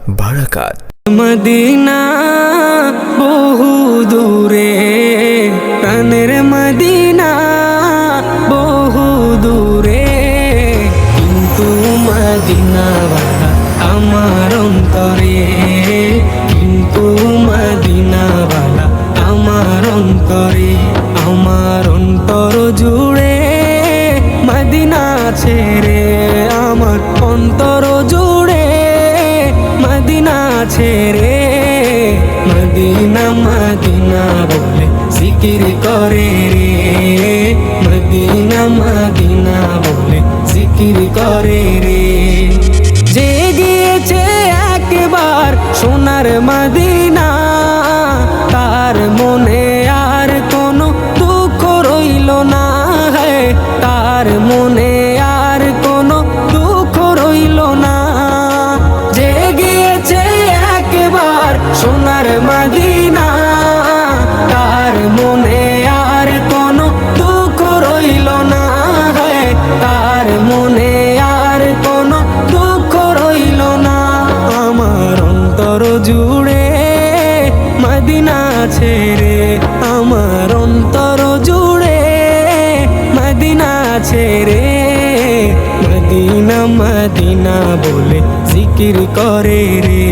বারাকাত। Medina বহু দূরে, প্রাণের মদিনা বহু দূরে, কিন্তু মদিনাওয়ালা আমার অন্তরে, কিন্তু মদিনাওয়ালা আমার অন্তরে, আমার অন্তর জুড়ে মদিনা ছেড়ে, আমার অন্তর জুড়ে মদিনা ছেড়ে, মদিনা মদিনা বলে জিকির করে রে, মদিনা মদিনা বলে জিকির করে রে। যে গিয়েছে একবার সোনার মদিনা, তার মনে আর কোনো দুঃখ রইল না, তার মনে আর কোনো দুঃখ রইল না। যে গিয়েছে একবার সোনার মদিনা, তার মনে আর কোনো দুঃখ রইল না, তার মনে আর কোনো দুঃখ রইল না। আমার অন্তর জুড়ে মদিনা ছেড়ে, আমার অন্তর জুড়ে মদিনা ছেড়ে, মদিনা মদিনা বলে জিকির করে রে,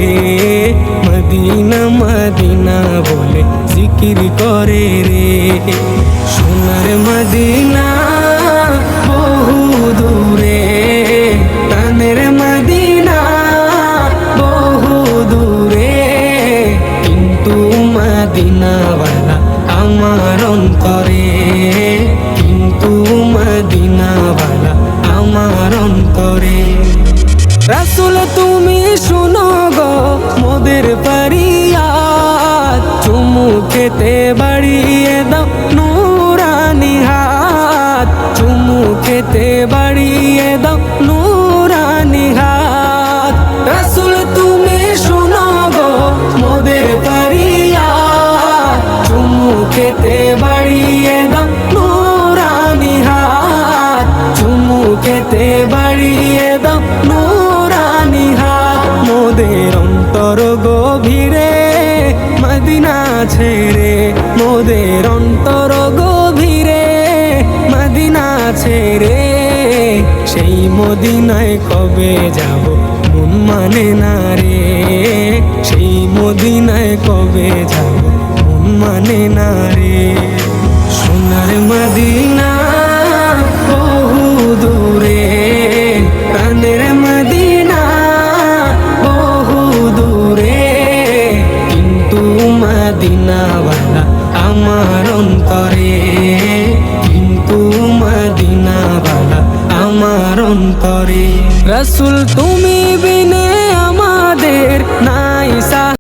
মদিনা মদিনা বলে জিকির করে রে। সোনার মদিনা বহু দূরে, প্রাণের মদিনা বহু দূরে, কিন্তু মদিনাওয়ালা আমার অন্তরে, কিন্তু মদিনাওয়ালা আমার অন্তরে। রাসূল তুমি শুনো গো মোদের ফরিয়াদ, চুমু খেতে বাড়িয়ে দাও নূরানি হাত, চুমু খেতে বাড়িয়ে দাও নূরানি হাত। রাসূল তুমি শুনো গো মোদের ফরিয়াদ, চুমু খেতে বাড়িয়ে দাও নূরানি হাত, চুমু খেতে বাড়িয়ে দাও নূরানি হাত। মোদের অন্তর গভীরে মদিনা ছেড়ে, মোদের অন্তর গভীরে মদিনা ছেড়ে, সেই মদিনায় কবে যাব মন মানে না রে, সেই মদিনায় কবে যাব মন মানে না রে। সোনার মদিনা বহু দূরে, প্রাণের মদিনা বহু দূরে, কিন্তু মদিনাওয়ালা আমার অন্তরে, কিন্তু মদিনাওয়ালা আমার অন্তরে। রাসূল তুমি বিনে